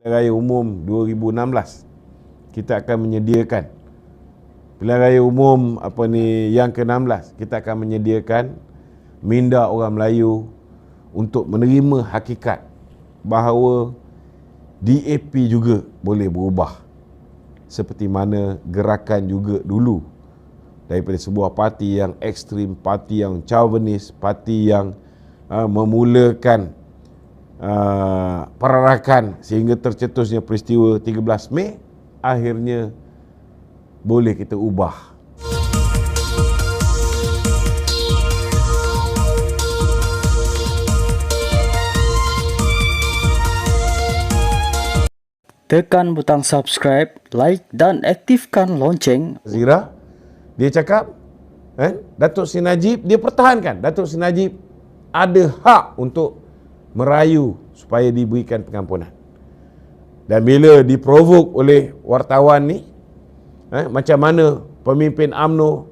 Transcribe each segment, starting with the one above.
Raya Umum 2016 kita akan menyediakan pilihan raya umum yang ke-16, kita akan menyediakan minda orang Melayu untuk menerima hakikat bahawa DAP juga boleh berubah, seperti mana gerakan juga dulu daripada sebuah parti yang ekstrim, parti yang chauvinis, parti yang memulakan perarakan sehingga tercetusnya peristiwa 13 Mei, akhirnya boleh kita ubah. Tekan butang subscribe, like dan aktifkan lonceng. Zira, dia cakap, Datuk Seri Najib, dia pertahankan Datuk Seri Najib ada hak untuk merayu supaya diberikan pengampunan. Dan bila diprovok oleh wartawan ni, macam mana pemimpin UMNO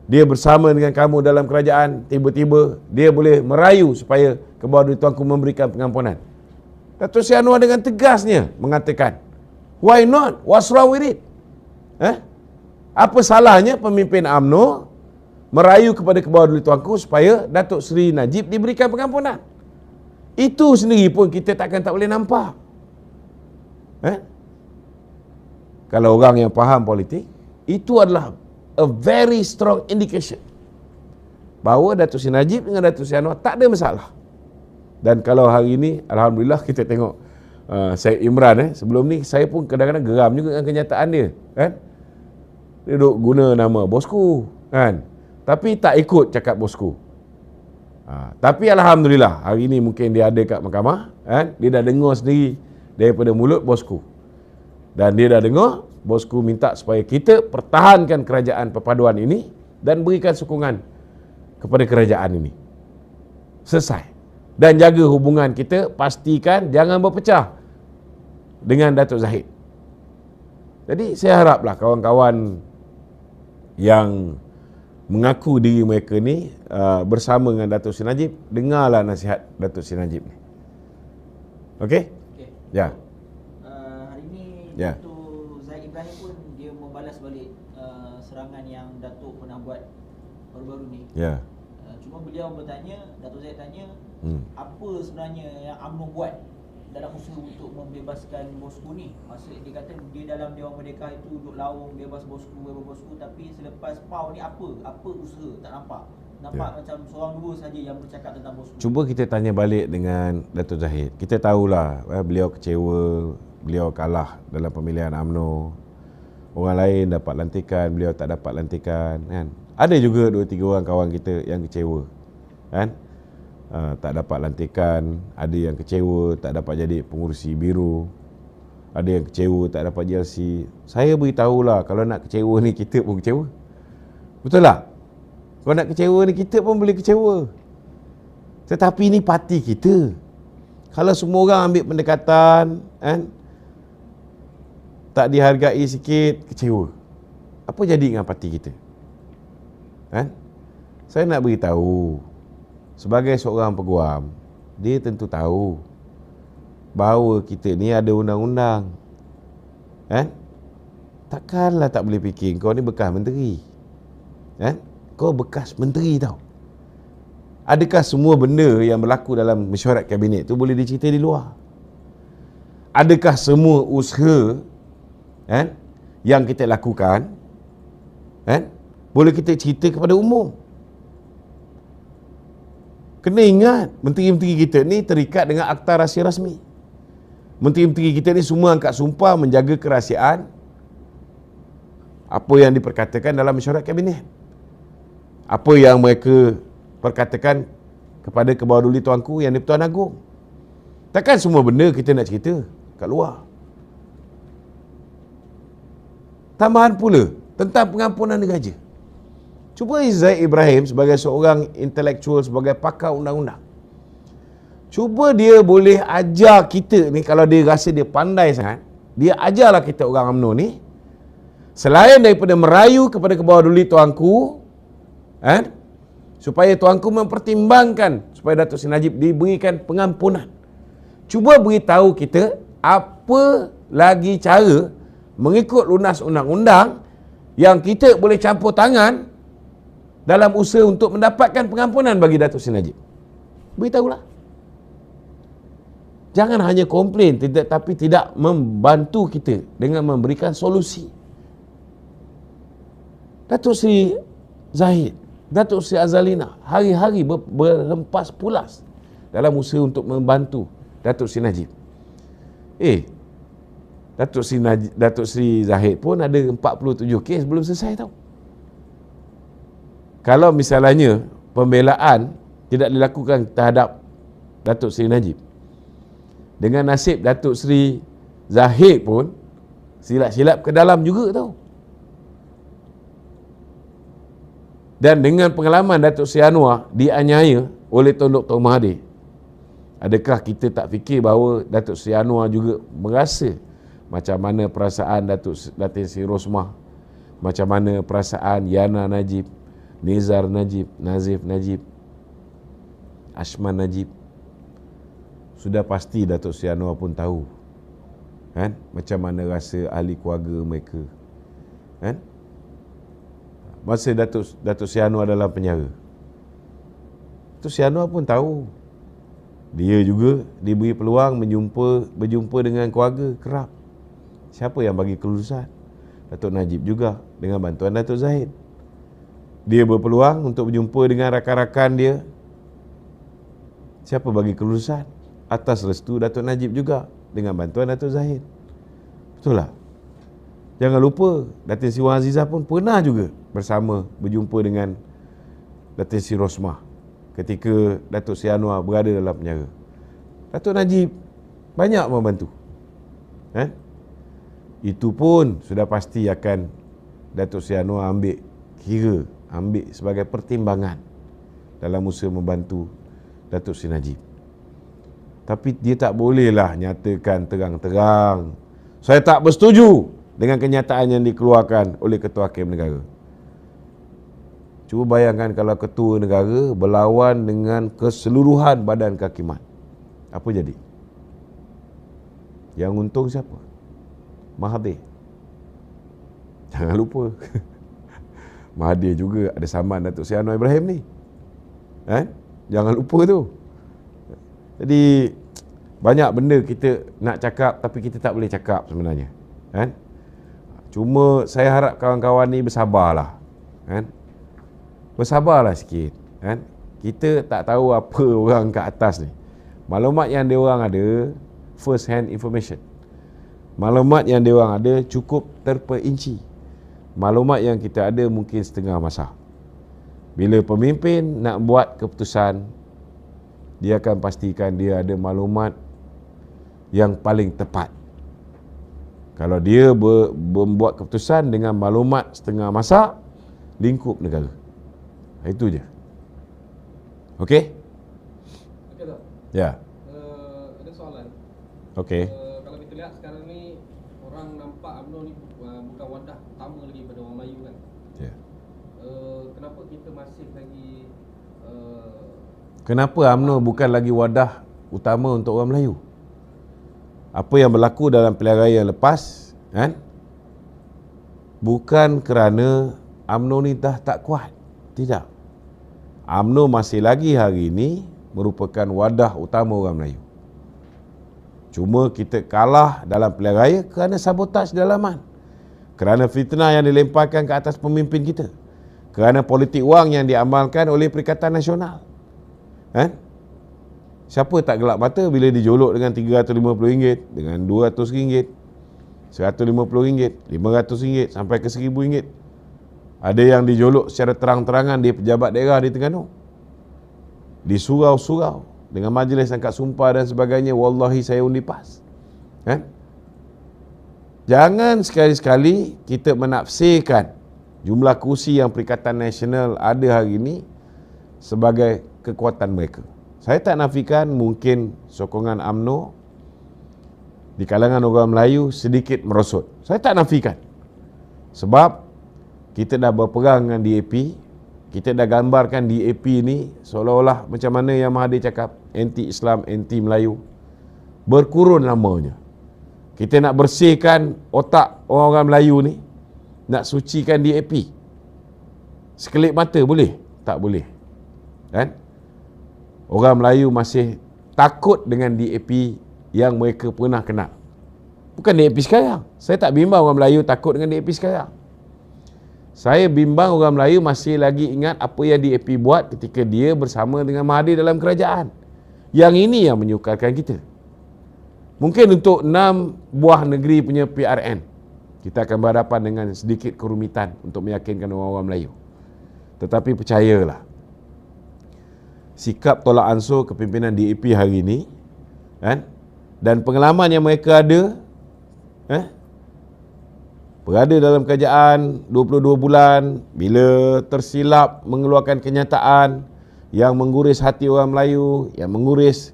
dia bersama dengan kamu dalam kerajaan, tiba-tiba dia boleh merayu supaya Kebawah Tuanku memberikan pengampunan. Datuk Seri Anwar dengan tegasnya mengatakan, why not? What's wrong with it? Apa salahnya pemimpin UMNO merayu kepada Kebawah Tuanku supaya Datuk Seri Najib diberikan pengampunan? Itu sendiri pun kita tak boleh nampak. Kalau orang yang faham politik, itu adalah a very strong indication bahawa Datuk Seri Najib dengan Datuk Seri Anwar tak ada masalah. Dan kalau hari ini, alhamdulillah, kita tengok Syed Imran, sebelum ni saya pun kadang-kadang geram juga dengan kenyataan dia, dia duk guna nama bosku, tapi tak ikut cakap bosku. Tapi alhamdulillah, hari ini mungkin dia ada kat mahkamah, dia dah dengar sendiri daripada mulut bosku. Dan dia dah dengar bosku minta supaya kita pertahankan kerajaan perpaduan ini dan berikan sokongan kepada kerajaan ini. Selesai. Dan jaga hubungan kita, pastikan jangan berpecah dengan Datuk Zahid. Jadi saya haraplah kawan-kawan yang mengaku diri mereka ni bersama dengan Datuk Seri Najib, dengarlah nasihat Datuk Seri Najib ni. Okey? Okay. Ya. Hari ni Ya. Datuk Zahid Ibrahim pun dia membalas balik serangan yang Datuk pernah buat baru-baru ni. Ya. Cuma beliau bertanya, Datuk Zahid tanya, apa sebenarnya yang UMNO buat dalam usaha untuk membebaskan bosku ni? Maksud dia kata dia dalam Dewan Merdeka itu duduk laung bebas bosku, tapi selepas PAU ni apa usaha? Tak nampak. Macam seorang dua saja yang bercakap tentang bosku. Cuba kita tanya balik dengan Datuk Zahid. Kita tahulah beliau kecewa, beliau kalah dalam pemilihan UMNO. Orang lain dapat lantikan, beliau tak dapat lantikan, kan? Ada juga 2-3 orang kawan kita yang kecewa, kan? Tak dapat lantikan, ada yang kecewa tak dapat jadi pengurusi biru, ada yang kecewa tak dapat JLC. Saya beritahulah, kalau nak kecewa ni kita pun kecewa. Betul tak? Kalau nak kecewa ni kita pun boleh kecewa. Tetapi ni parti kita. Kalau semua orang ambil pendekatan, tak dihargai sikit, kecewa. Apa jadi dengan parti kita? Saya nak beritahu, sebagai seorang peguam, dia tentu tahu bahawa kita ni ada undang-undang. Takkanlah tak boleh fikir kau ni bekas menteri. Kau bekas menteri tau. Adakah semua benda yang berlaku dalam mesyuarat kabinet tu boleh dicerita di luar? Adakah semua usaha yang kita lakukan boleh kita cerita kepada umum? Kena ingat, menteri-menteri kita ni terikat dengan Akta Rahsia Rasmi. Menteri-menteri kita ni semua angkat sumpah menjaga kerahsiaan apa yang diperkatakan dalam mesyuarat kabinet. Apa yang mereka perkatakan kepada Kebawah Tuanku yang di-Pertuan Agong. Takkan semua benda kita nak cerita kat luar. Tambahan pula tentang pengampunan diraja. Cuba Zahid Ibrahim sebagai seorang intelektual, sebagai pakar undang-undang, cuba dia boleh ajar kita ni, kalau dia rasa dia pandai sangat, dia ajarlah kita orang UMNO ni, selain daripada merayu kepada Kebawah Tuanku, supaya Tuanku mempertimbangkan supaya Datuk Seri Najib diberikan pengampunan. Cuba beritahu kita apa lagi cara mengikut lunas undang-undang yang kita boleh campur tangan dalam usaha untuk mendapatkan pengampunan bagi Datuk Seri Najib. Beritahulah. Jangan hanya komplain tapi tidak membantu kita dengan memberikan solusi. Datuk Seri Zahid, Datuk Seri Azalina hari-hari berhempas pulas dalam usaha untuk membantu Datuk Seri Najib. Datuk Seri Zahid pun ada 47 kes belum selesai tau. Kalau misalnya pembelaan tidak dilakukan terhadap Datuk Seri Najib, dengan nasib Datuk Seri Zahid pun silap-silap ke dalam juga tau. Dan dengan pengalaman Datuk Seri Anwar dianiaya oleh Tun Dr. Mahathir, adakah kita tak fikir bahawa Datuk Seri Anwar juga merasa macam mana perasaan Datin Seri Rosmah, macam mana perasaan Yana Najib, Nizar Najib, Nazif Najib, Ashman Najib? Sudah pasti Datuk Seri Anwar pun tahu, kan, macam mana rasa ahli keluarga mereka, kan? Masa Datuk Seri Anwar dalam penjara, Datuk Seri Anwar pun tahu dia juga diberi peluang berjumpa dengan keluarga kerap. Siapa yang bagi kelulusan? Datuk Najib juga dengan bantuan Datuk Zahid. Dia berpeluang untuk berjumpa dengan rakan-rakan dia. Siapa bagi kelulusan? Atas restu Datuk Najib juga dengan bantuan Datuk Zahid. Betul tak? Jangan lupa Datin Seri Wan Azizah pun pernah juga berjumpa dengan Datin Seri Rosmah ketika Datuk Seri Anwar berada dalam penjara. Datuk Najib banyak membantu, kan? Itu pun sudah pasti akan Datuk Seri Anwar ambil sebagai pertimbangan dalam usaha membantu Datuk Seri Najib. Tapi dia tak bolehlah nyatakan terang-terang, saya tak bersetuju dengan kenyataan yang dikeluarkan oleh Ketua Hakim Negara. Cuba bayangkan kalau Ketua Negara berlawan dengan keseluruhan badan kehakiman. Apa jadi? Yang untung siapa? Mahathir. Jangan lupa Mahathir juga ada saman Datuk Seri Anwar Ibrahim ni, jangan lupa tu. Jadi banyak benda kita nak cakap tapi kita tak boleh cakap sebenarnya, kan? Cuma saya harap kawan-kawan ni bersabarlah, kan? Bersabarlah sikit, kan? Kita tak tahu apa orang kat atas ni. Maklumat yang dia orang ada first hand information. Maklumat yang dia orang ada cukup terperinci. Maklumat yang kita ada mungkin setengah masa. Bila pemimpin nak buat keputusan, dia akan pastikan dia ada maklumat yang paling tepat. Kalau dia membuat keputusan dengan maklumat setengah masa, lingkup negara. Itu je. Okey? Okey tak? Ya. Ada soalan. Okey. Kalau kita lihat sekarang ni, orang nampak UMNO ni bukan wadah utama lagi pada orang Melayu kan. Ya. Kenapa kita masih lagi Kenapa UMNO bukan lagi wadah utama untuk orang Melayu? Apa yang berlaku dalam pilihan raya lepas, kan? Bukan kerana UMNO ni dah tak kuat. Tidak. UMNO masih lagi hari ini merupakan wadah utama orang Melayu. Cuma kita kalah dalam pilihan raya kerana sabotaj dalaman, kerana fitnah yang dilemparkan ke atas pemimpin kita, kerana politik wang yang diamalkan oleh Perikatan Nasional, kan? Siapa tak gelap mata bila dijolok dengan RM350, dengan RM200, RM150, RM500 sampai ke RM1,000. Ada yang dijolok secara terang-terangan di pejabat daerah di Terengganu, di surau-surau dengan majlis angkat sumpah dan sebagainya. Wallahi saya undi PAS, kan? Jangan sekali-sekali kita menafsirkan jumlah kursi yang Perikatan Nasional ada hari ini sebagai kekuatan mereka. Saya tak nafikan mungkin sokongan UMNO di kalangan orang Melayu sedikit merosot. Saya tak nafikan. Sebab kita dah berperang dengan DAP, kita dah gambarkan DAP ni seolah-olah macam mana yang Mahathir cakap, anti-Islam, anti-Melayu. Berkurun lamanya. kita nak bersihkan otak orang-orang Melayu ni, nak sucikan DAP, sekelip mata boleh? Tak boleh. Kan? Orang Melayu masih takut dengan DAP yang mereka pernah kenal. Bukan DAP sekarang. Saya tak bimbang orang Melayu takut dengan DAP sekarang. Saya bimbang orang Melayu masih lagi ingat apa yang DAP buat ketika dia bersama dengan Mahathir dalam kerajaan. Yang ini yang menyukarkan kita. Mungkin untuk 6 buah negeri punya PRN, kita akan berhadapan dengan sedikit kerumitan untuk meyakinkan orang-orang Melayu. Tetapi percayalah, sikap tolak ansur kepimpinan DAP hari ini, kan, dan pengalaman yang mereka ada, berada dalam kerajaan 22 bulan, bila tersilap mengeluarkan kenyataan yang mengguris hati orang Melayu, yang mengguris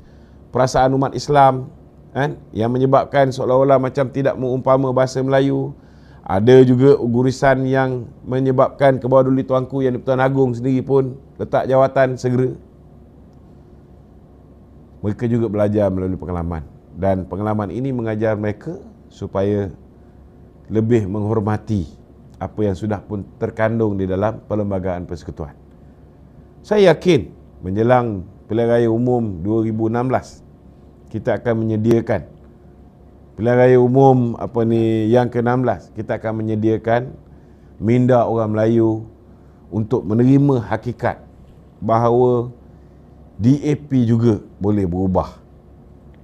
perasaan umat Islam, kan, yang menyebabkan seolah-olah macam tidak mengumpama bahasa Melayu. Ada juga gurisan yang menyebabkan ke bawah duli tuanku yang di-Pertuan Agong sendiri pun letak jawatan segera. Mereka juga belajar melalui pengalaman, dan pengalaman ini mengajar mereka supaya lebih menghormati apa yang sudah pun terkandung di dalam Perlembagaan Persekutuan. Saya yakin menjelang Pilihan Raya Umum 2016 kita akan menyediakan Pilihan Raya Umum yang ke-16, kita akan menyediakan minda orang Melayu untuk menerima hakikat bahawa DAP juga boleh berubah,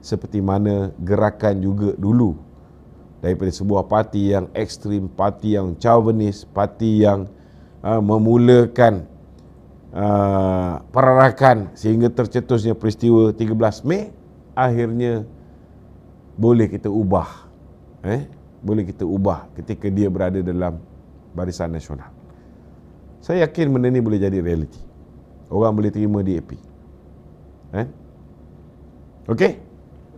seperti mana gerakan juga dulu daripada sebuah parti yang ekstrim, parti yang chauvinis, parti yang memulakan perarakan sehingga tercetusnya peristiwa 13 Mei, akhirnya boleh kita ubah. Boleh kita ubah ketika dia berada dalam Barisan Nasional. Saya yakin benda ni boleh jadi realiti. Orang boleh terima DAP. Okey?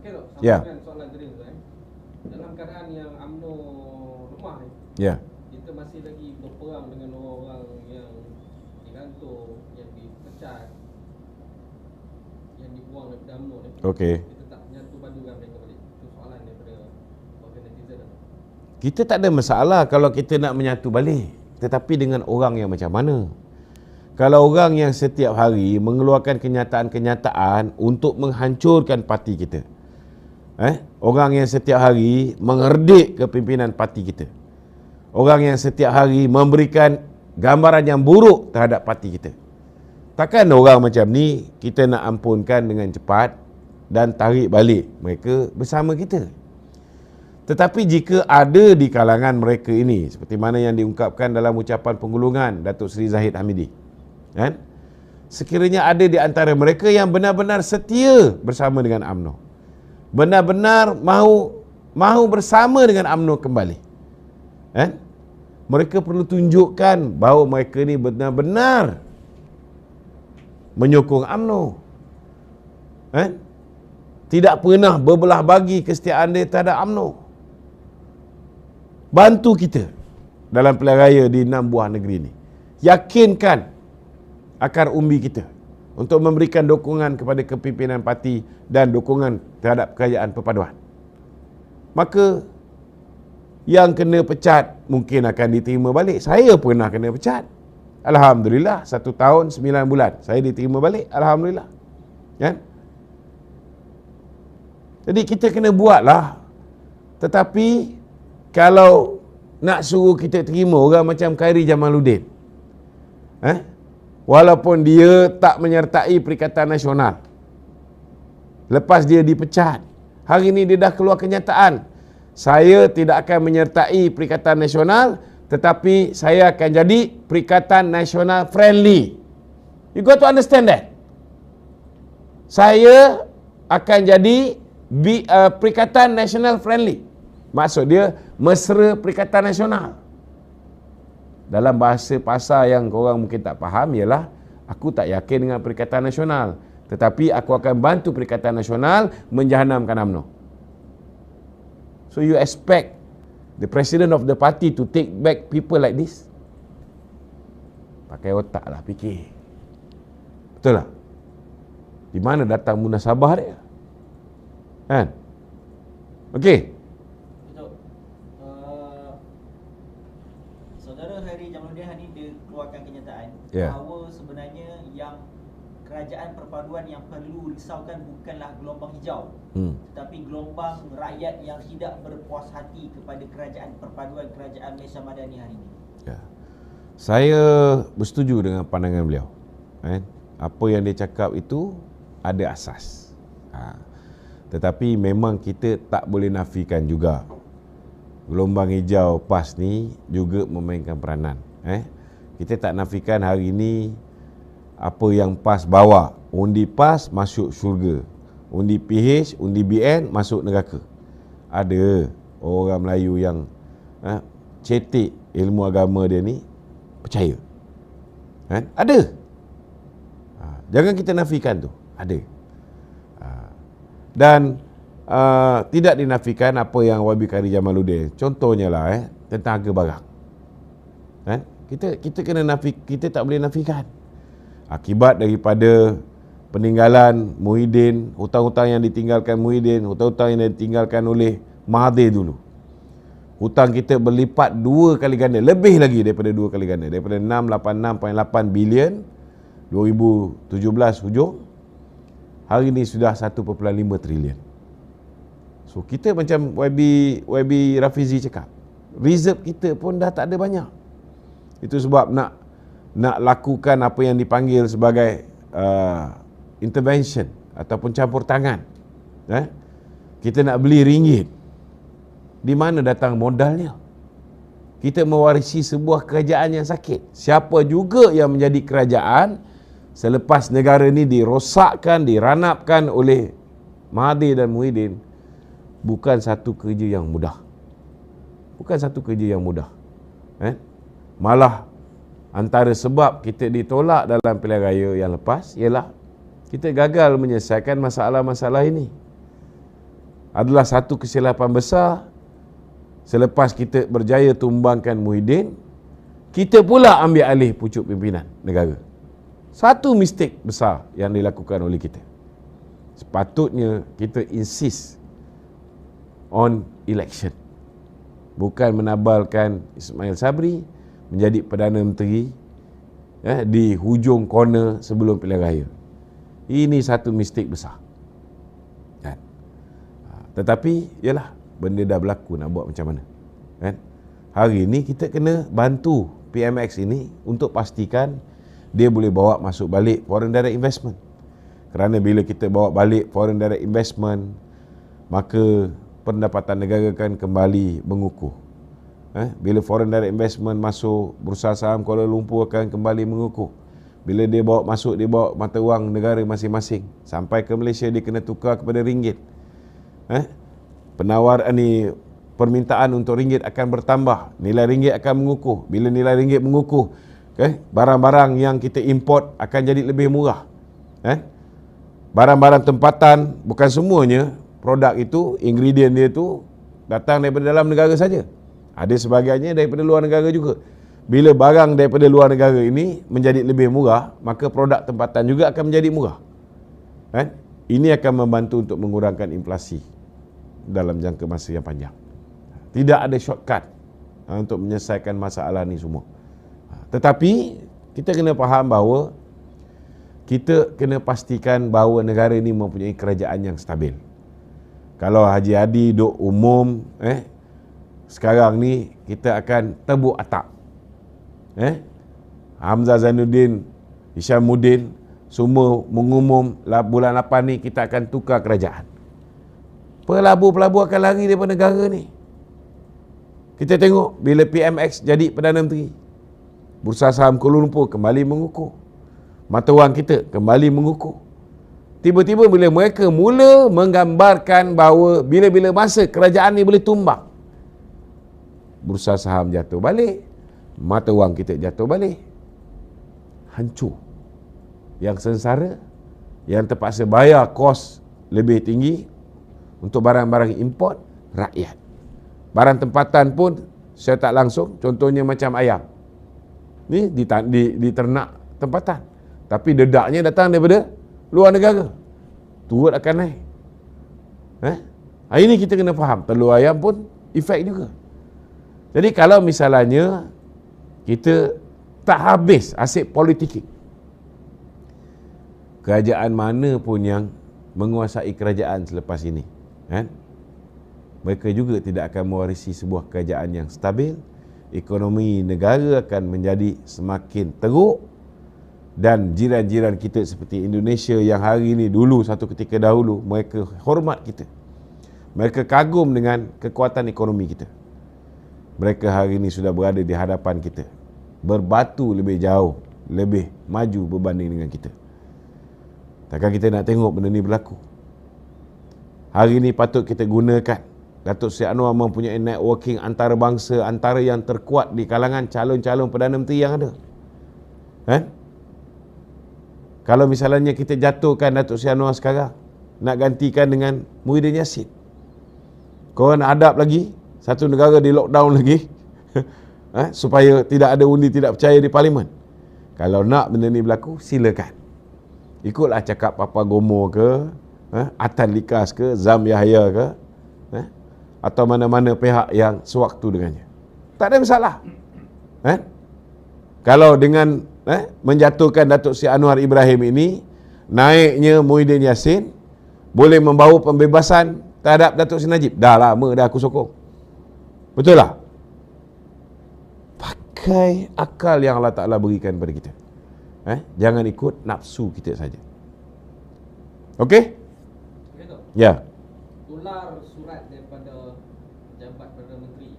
Okey dok, sama Ya. dengan soalan tadi tu dalam keadaan yang UMNO lemah ni, Ya. kita masih lagi berperang dengan orang-orang yang digantung, yang dipecat, yang dibuang daripada UMNO ni. Okey. Kita tak menyatu padukan mereka balik. Itu soalan daripada warga netizen. Kita tak ada masalah kalau kita nak menyatu balik. Tetapi dengan orang yang macam mana? Kalau orang yang setiap hari mengeluarkan kenyataan-kenyataan untuk menghancurkan parti kita, orang yang setiap hari mengerdik kepimpinan parti kita, orang yang setiap hari memberikan gambaran yang buruk terhadap parti kita, takkan orang macam ni kita nak ampunkan dengan cepat dan tarik balik mereka bersama kita. Tetapi jika ada di kalangan mereka ini, seperti mana yang diungkapkan dalam ucapan penggulungan Datuk Seri Zahid Hamidi, kan? Sekiranya ada di antara mereka yang benar-benar setia bersama dengan UMNO, benar-benar mahu bersama dengan UMNO kembali, kan? Mereka perlu tunjukkan bahawa mereka ni benar-benar menyokong UMNO, kan? Tidak pernah berbelah bagi kesetiaan dia terhadap UMNO. Bantu kita dalam pilihan raya di 6 buah negeri ini. Yakinkan akar umbi kita untuk memberikan dukungan kepada kepimpinan parti dan dukungan terhadap kerajaan perpaduan. Maka yang kena pecat mungkin akan diterima balik. Saya pernah kena pecat. Alhamdulillah, 1 tahun 9 bulan saya diterima balik. Alhamdulillah. Kan? Jadi kita kena buatlah. Tetapi kalau nak suruh kita terima orang macam Khairi Jamaluddin, walaupun dia tak menyertai Perikatan Nasional, lepas dia dipecat, hari ini dia dah keluar kenyataan, saya tidak akan menyertai Perikatan Nasional, tetapi saya akan jadi Perikatan Nasional friendly. You got to understand that. Saya akan jadi Perikatan Nasional friendly. Maksud dia mesra Perikatan Nasional. Dalam bahasa pasar yang korang mungkin tak faham ialah, aku tak yakin dengan Perikatan Nasional, tetapi aku akan bantu Perikatan Nasional menjahanamkan UMNO. So you expect the president of the party to take back people like this? Pakai otak lah, fikir. Betul tak? Di mana datang munasabah dia? Kan? Okey. Saudara Hairi Jamaluddin hari dia keluarkan kenyataan bahawa sebenarnya yang kerajaan perpaduan yang perlu risaukan bukanlah gelombang hijau, tetapi gelombang rakyat yang tidak berpuas hati kepada kerajaan perpaduan kerajaan Malaysia Madani hari ini. Ya. Saya bersetuju dengan pandangan beliau. Apa yang dia cakap itu ada asas. Tetapi memang kita tak boleh nafikan juga gelombang hijau PAS ni juga memainkan peranan. Kita tak nafikan hari ini apa yang PAS bawa, undi PAS masuk syurga, undi PH, undi BN masuk neraka. Ada orang Melayu yang cetek ilmu agama dia ni percaya. Ada. Jangan kita nafikan tu. Ada. Dan tidak dinafikan apa yang YB Hairi Jamaluddin. Contohnya lah tentang harga barang. Kita kena kita tak boleh nafikan. Akibat daripada peninggalan Muhyiddin, hutang-hutang yang ditinggalkan Muhyiddin, hutang-hutang yang ditinggalkan oleh Mahathir dulu. Hutang kita berlipat 2 kali ganda, lebih lagi daripada 2 kali ganda, daripada 686.8 bilion 2017 hujung, hari ini sudah 1.5 trilion. So kita macam YB Rafizi cakap, reserve kita pun dah tak ada banyak. Itu sebab nak lakukan apa yang dipanggil sebagai intervention ataupun campur tangan. Kita nak beli ringgit. Di mana datang modalnya? Kita mewarisi sebuah kerajaan yang sakit. Siapa juga yang menjadi kerajaan selepas negara ni dirosakkan, diranapkan oleh Mahathir dan Muhyiddin, bukan satu kerja yang mudah. Bukan satu kerja yang mudah. Malah antara sebab kita ditolak dalam pilihan raya yang lepas ialah kita gagal menyelesaikan masalah-masalah ini. Adalah satu kesilapan besar. Selepas kita berjaya tumbangkan Muhyiddin, kita pula ambil alih pucuk pimpinan negara. Satu mistake besar yang dilakukan oleh kita. Sepatutnya kita insist on election. Bukan menabalkan Ismail Sabri menjadi Perdana Menteri di hujung corner sebelum pilihan raya. Ini satu mistake besar. Tetapi ialah benda dah berlaku, nak buat macam mana? Hari ini kita kena bantu PMX ini untuk pastikan dia boleh bawa masuk balik foreign direct investment. Kerana bila kita bawa balik foreign direct investment, maka pendapatan negara kan kembali mengukuh. Bila foreign direct investment masuk, bursa saham Kuala Lumpur akan kembali mengukuh. Bila dia bawa masuk, dia bawa mata wang negara masing-masing. Sampai ke Malaysia dia kena tukar kepada ringgit. Permintaan untuk ringgit akan bertambah. Nilai ringgit akan mengukuh. Bila nilai ringgit mengukuh, barang-barang yang kita import akan jadi lebih murah. Barang-barang tempatan, bukan semuanya produk itu, ingredient dia tu datang daripada dalam negara saja. Ada sebahagiannya daripada luar negara juga. Bila barang daripada luar negara ini menjadi lebih murah, maka produk tempatan juga akan menjadi murah. Ini akan membantu untuk mengurangkan inflasi dalam jangka masa yang panjang. Tidak ada shortcut untuk menyelesaikan masalah ni semua. Tetapi kita kena faham bahawa kita kena pastikan bahawa negara ini mempunyai kerajaan yang stabil. Kalau Haji Hadi duk umum, sekarang ni kita akan tebuk atap. Hamzah Zainuddin, Hishamuddin semua mengumum bulan 8 ni kita akan tukar kerajaan. Pelabur-pelabur akan lari daripada negara ni. Kita tengok bila PMX jadi Perdana Menteri, bursa saham Kuala Lumpur kembali mengukuh, mata wang kita kembali mengukuh. Tiba-tiba bila mereka mula menggambarkan bahawa bila-bila masa kerajaan ni boleh tumbang, bursa saham jatuh balik, mata wang kita jatuh balik, hancur. Yang sengsara, yang terpaksa bayar kos lebih tinggi untuk barang-barang import, rakyat. Barang tempatan pun saya tak langsung, contohnya macam ayam ni di ternak tempatan, tapi dedaknya datang daripada luar negara, turut akan naik. Hari ini kita kena faham, telur ayam pun efek juga. Jadi kalau misalnya Kita tak habis asyik politik. Kerajaan mana pun yang menguasai kerajaan selepas ini, kan? Mereka juga tidak akan mewarisi sebuah kerajaan yang stabil. Ekonomi negara akan menjadi semakin teruk, dan jiran-jiran kita seperti Indonesia yang hari ini, dulu satu ketika dahulu mereka hormat kita, mereka kagum dengan kekuatan ekonomi kita, mereka hari ini sudah berada di hadapan kita, berbatu lebih jauh, lebih maju berbanding dengan kita. Takkan kita nak tengok benda ni berlaku? Hari ini patut kita gunakan Datuk Seri Anwar mempunyai networking antarabangsa, antara yang terkuat di kalangan calon-calon Perdana Menteri yang ada. Kan? Kalau misalnya kita jatuhkan Datuk Seri Anwar sekarang, nak gantikan dengan Muhyiddin Yassin, korang nak hadap lagi satu negara di lockdown lagi supaya tidak ada undi tidak percaya di Parlimen. Kalau nak benda ni berlaku, silakan. Ikutlah cakap Papa Gomo ke, Atan Likas ke, Zam Yahya ke, atau mana-mana pihak yang sewaktu dengannya. Tak ada masalah. Kalau dengan menjatuhkan Datuk Seri Anwar Ibrahim ini, naiknya Muhyiddin Yassin boleh membawa pembebasan terhadap Datuk Seri Najib. Dah lama dah aku sokong. Betul tak? Pakai akal yang Allah Ta'ala berikan kepada kita. Jangan ikut nafsu kita saja. Okey? Okay, tu. Ya. Tular surat daripada Jabat Perdana Menteri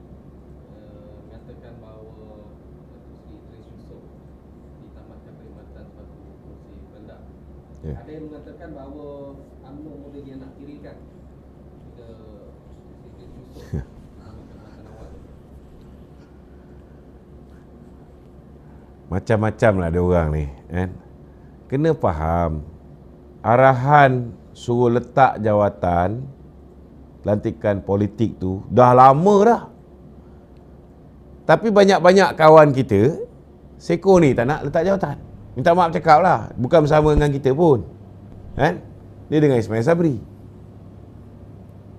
mengatakan bahawa Datuk Seri Idris Yusof ditamatkan perkhidmatan sebagai kursi Pemda. Ya. Ada yang mengatakan bahawa UMNO boleh dia nak kirikan jika Idris Yusof ditamatkan masa awal. Macam-macam lah ada orang ni, kan? Kena faham, arahan suruh letak jawatan lantikan politik tu dah lama dah. Tapi banyak-banyak kawan kita seko ni tak nak letak jawatan. Minta maaf cakap lah, bukan bersama dengan kita pun, kan? Dia dengan Ismail Sabri.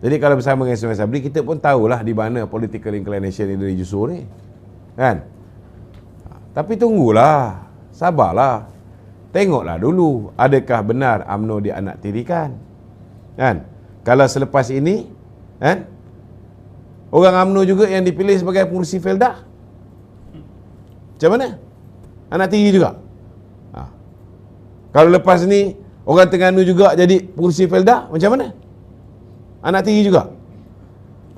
Jadi kalau bersama dengan Ismail Sabri, kita pun tahulah di mana political inclination Idris Yusof ni, kan? Tapi tunggulah, sabarlah. Tengoklah dulu, adakah benar UMNO dianaktirikan? Kan? Kalau selepas ini, kan? Orang UMNO juga yang dipilih sebagai pengurusi Felda. Macam mana? Anak tiri juga. Kalau lepas ni, orang Terengganu juga jadi pengurusi Felda, macam mana? Anak tiri juga.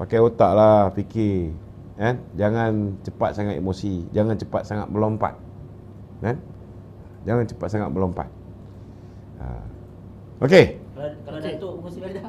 Pakai otak lah, fikir. Kan? Jangan cepat sangat emosi, jangan cepat sangat melompat, kan? Jangan cepat sangat melompat. Okey. Kalau Datuk mesti ada